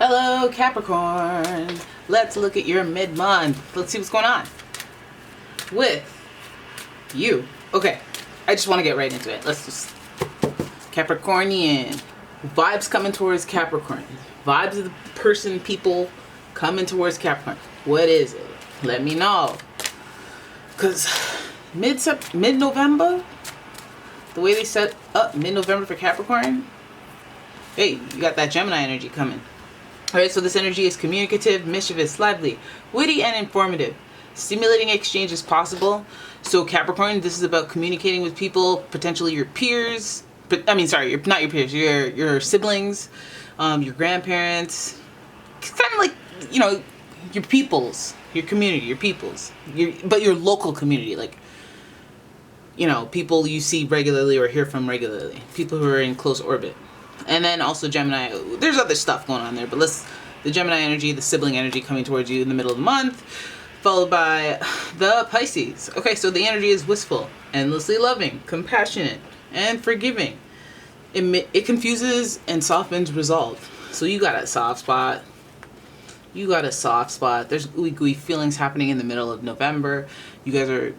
Hello, Capricorn. Let's look at your mid-month. Let's see what's going on with you. Okay, I just want to get right into it. Let's just... Capricornian. Vibes coming towards Capricorn. Vibes of the person, people coming towards Capricorn. What is it? Let me know. Because mid-November, the way they set up mid-November for Capricorn, hey, you got that Gemini energy coming. Alright, so this energy is communicative, mischievous, lively, witty, and informative. Stimulating exchange is possible. So Capricorn, this is about communicating with people, potentially your peers. But I mean, sorry, not your peers, your siblings, your grandparents. Kind of like, you know, your peoples, your community, your peoples. But your local community, like, you know, people you see regularly or hear from regularly. People who are in close orbit. And then also Gemini, there's other stuff going on there, but the Gemini energy, the sibling energy coming towards you in the middle of the month, followed by the Pisces. Okay, so the energy is wistful, endlessly loving, compassionate, and forgiving. It confuses and softens resolve. So you got a soft spot. There's ooey gooey feelings happening in the middle of November. You guys are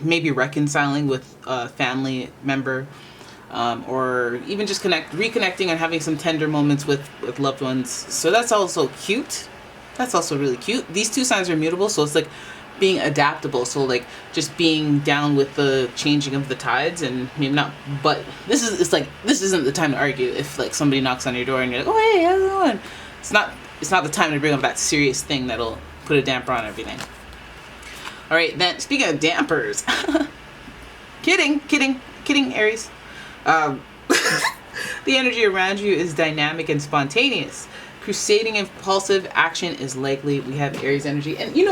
maybe reconciling with a family member. Or even just reconnecting and having some tender moments with loved ones. So that's also cute. That's also really cute. These two signs are mutable, so it's like being adaptable. So like just being down with the changing of the tides, and maybe not. But this isn't the time to argue. If like somebody knocks on your door and you're like, oh hey, how's it going? It's not the time to bring up that serious thing that'll put a damper on everything. All right, then speaking of dampers, kidding, Aries. The energy around you is dynamic and spontaneous. Crusading impulsive action is likely. We have Aries energy, and you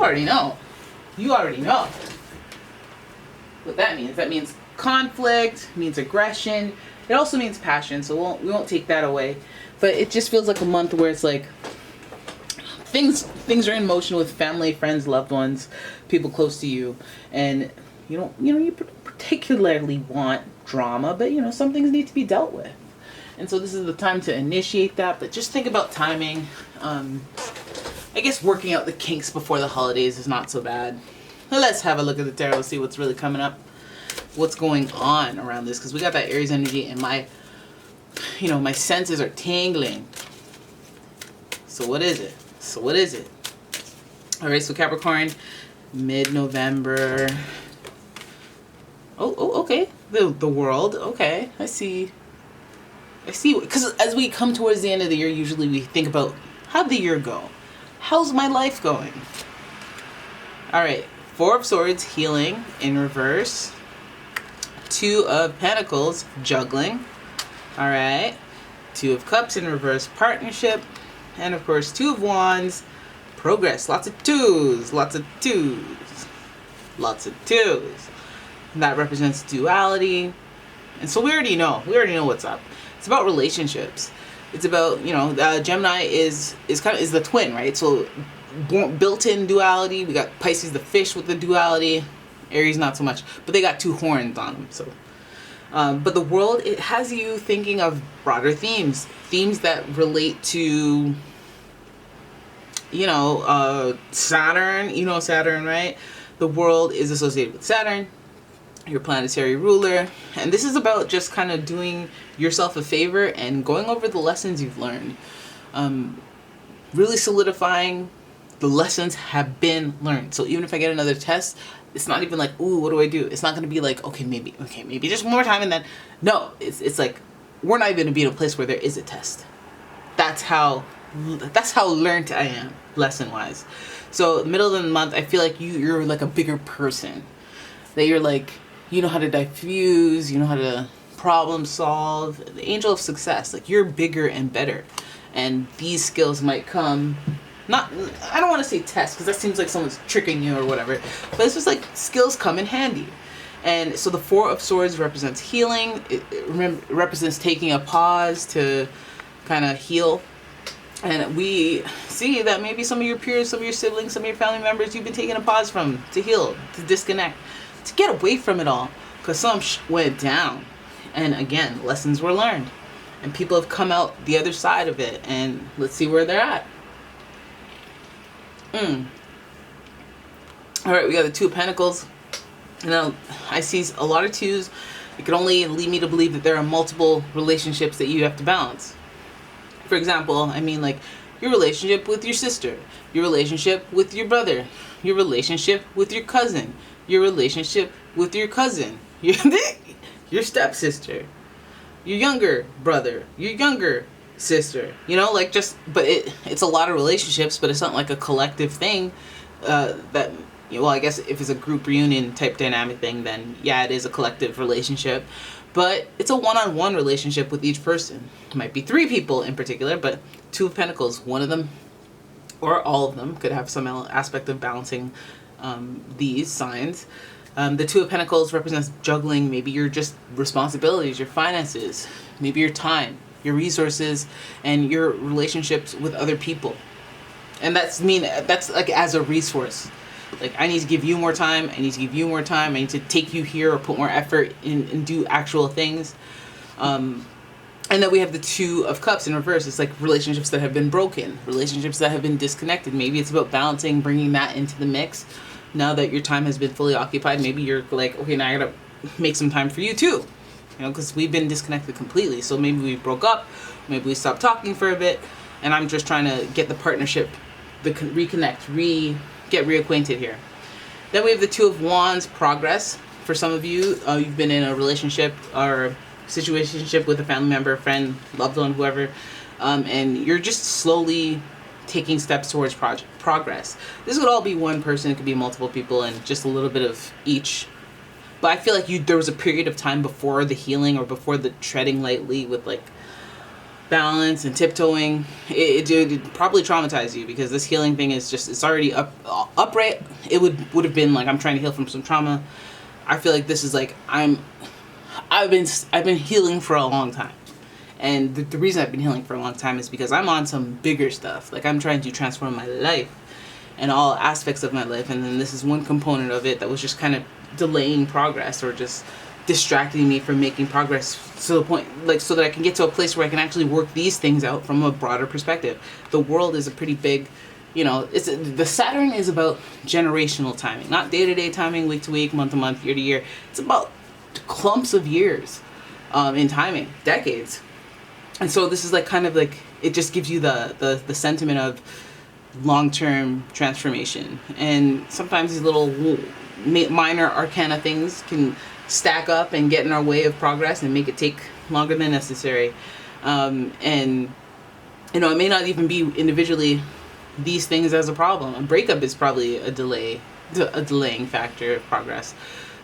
already know what that means. That means conflict, means aggression. It also means passion, so we won't take that away. But it just feels like a month where it's like things are in motion with family, friends, loved ones, people close to you, and you particularly want drama, but some things need to be dealt with. And so this is the time to initiate that, but just think about timing. I guess working out the kinks before the holidays is not so bad. Let's have a look at the tarot, see what's really coming up, what's going on around this, because we got that Aries energy and my senses are tingling. So what is it? All right, so Capricorn, mid-November. Oh, okay. The world. Okay, I see. Because as we come towards the end of the year, usually we think about, how'd the year go? How's my life going? All right. 4 of Swords, healing in reverse. 2 of Pentacles, juggling. All right. 2 of Cups in reverse, partnership. And of course, 2 of Wands, progress. Lots of twos. That represents duality. And so we already know what's up. It's about relationships. It's about, Gemini is the twin, right? So built-in duality. We got Pisces, the fish, with the duality. Aries, not so much. But they got 2 horns on them. So, but the world, it has you thinking of broader themes. Themes that relate to, Saturn. Saturn, right? The world is associated with Saturn, your planetary ruler, and this is about just kind of doing yourself a favor and going over the lessons you've learned, really solidifying the lessons have been learned. So even if I get another test, it's not even like, ooh, what do I do? It's not going to be like, okay, maybe just one more time, and then no, it's like we're not even going to be in a place where there is a test. That's how learned I am, lesson wise. So middle of the month, I feel like you're like a bigger person, that you're like, you know how to diffuse, you know how to problem solve. The angel of success, like you're bigger and better. And these skills might come, I don't want to say test, because that seems like someone's tricking you or whatever, but it's just like skills come in handy. And so the 4 of Swords represents healing. It represents taking a pause to kind of heal. And we see that maybe some of your peers, some of your siblings, some of your family members, you've been taking a pause from, to heal, to disconnect, to get away from it all, because some went down. And again, lessons were learned. and people have come out the other side of it, and let's see where they're at. All right, we got the Two of Pentacles. Now, I see a lot of twos. It can only lead me to believe that there are multiple relationships that you have to balance. For example, I mean, like your relationship with your sister, your relationship with your brother, your relationship with your cousin, your relationship with your cousin, your stepsister, your younger brother, your younger sister, you know, like just, but it's a lot of relationships, but it's not like a collective thing that, well, I guess if it's a group reunion type dynamic thing, then yeah, it is a collective relationship, but it's a one-on-one relationship with each person. It might be 3 people in particular, but Two of Pentacles, one of them or all of them could have some aspect of balancing these signs. The Two of Pentacles represents juggling maybe your just responsibilities, your finances, maybe your time, your resources, and your relationships with other people. And that's like as a resource. Like, I need to give you more time, I need to give you more time, I need to take you here or put more effort in and do actual things. And then we have the Two of Cups in reverse. It's like relationships that have been broken, relationships that have been disconnected. Maybe it's about balancing, bringing that into the mix. Now that your time has been fully occupied, maybe you're like, okay, now I gotta make some time for you too. You know, because we've been disconnected completely. So maybe we broke up, maybe we stopped talking for a bit, and I'm just trying to get the partnership, reconnect, get reacquainted here. Then we have the Two of Wands, progress. For some of you, you've been in a relationship or situationship with a family member, friend, loved one, whoever, and you're just slowly taking steps towards progress. This would all be one person, it could be multiple people, and just a little bit of each. But I feel like there was a period of time before the healing or before the treading lightly with like balance and tiptoeing. It probably traumatized you, because this healing thing is just, it's already upright. It would have been like, I'm trying to heal from some trauma. I feel like this is like, I've been healing for a long time. And the reason I've been healing for a long time is because I'm on some bigger stuff. Like, I'm trying to transform my life and all aspects of my life. And then this is one component of it that was just kind of delaying progress, or just distracting me from making progress to the point, like, so that I can get to a place where I can actually work these things out from a broader perspective. The world is a pretty big, you know, the Saturn is about generational timing, not day-to-day timing, week to week, month to month, year to year. It's about clumps of years in timing, decades. And so this is like kind of like, it just gives you the sentiment of long-term transformation. And sometimes these little minor arcana things can stack up and get in our way of progress and make it take longer than necessary. And, you know, it may not even be individually these things as a problem. A breakup is probably a delaying factor of progress.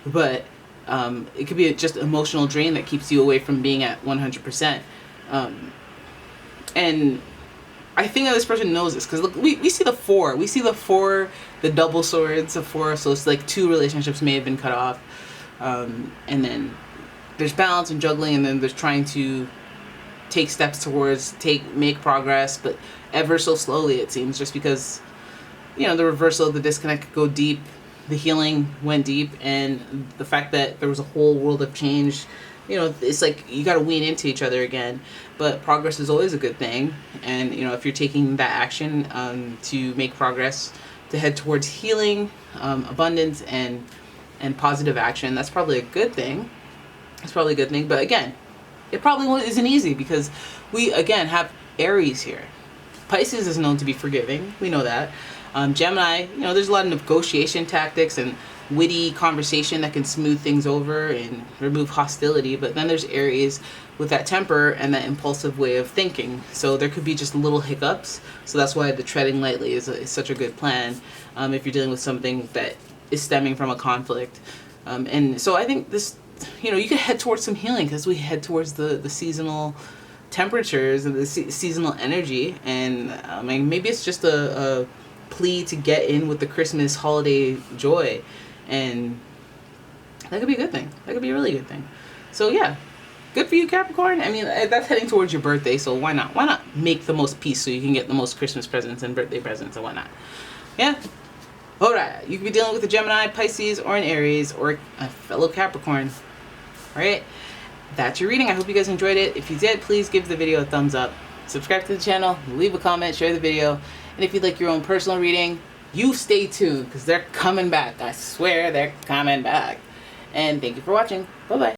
But it could be just emotional drain that keeps you away from being at 100%. And I think that this person knows this, because look, we see the 4. We see the 4, the double swords of 4. So it's like 2 relationships may have been cut off. And then there's balance and juggling, and then there's trying to take steps towards make progress, but ever so slowly, it seems, just because, you know, the reversal of the disconnect could go deep, the healing went deep, and the fact that there was a whole world of change, you know, it's like you got to wean into each other again. But progress is always a good thing, and, you know, if you're taking that action to make progress, to head towards healing, abundance, and positive action, that's probably a good thing. It's probably a good thing. But again, it probably isn't easy, because we, again, have Aries here. Pisces is known to be forgiving. We know that. Gemini, you know, there's a lot of negotiation tactics and witty conversation that can smooth things over and remove hostility. But then there's Aries with that temper and that impulsive way of thinking. So there could be just little hiccups. So that's why the treading lightly is such a good plan if you're dealing with something that is stemming from a conflict. And so I think this, you know, you could head towards some healing, because we head towards the seasonal temperatures and the seasonal energy. And I mean, maybe it's just a plea to get in with the Christmas holiday joy. And that could be a good thing. That could be a really good thing. So yeah, good for you, Capricorn. I mean, that's heading towards your birthday, so why not? Why not make the most peace so you can get the most Christmas presents and birthday presents, and why not? Yeah. All right. You could be dealing with a Gemini, Pisces, or an Aries, or a fellow Capricorn. All right. that's your reading. I hope you guys enjoyed it. If you did, please give the video a thumbs up. Subscribe to the channel, leave a comment, share the video. And if you'd like your own personal reading, you stay tuned because they're coming back. I swear they're coming back. And thank you for watching. Bye-bye.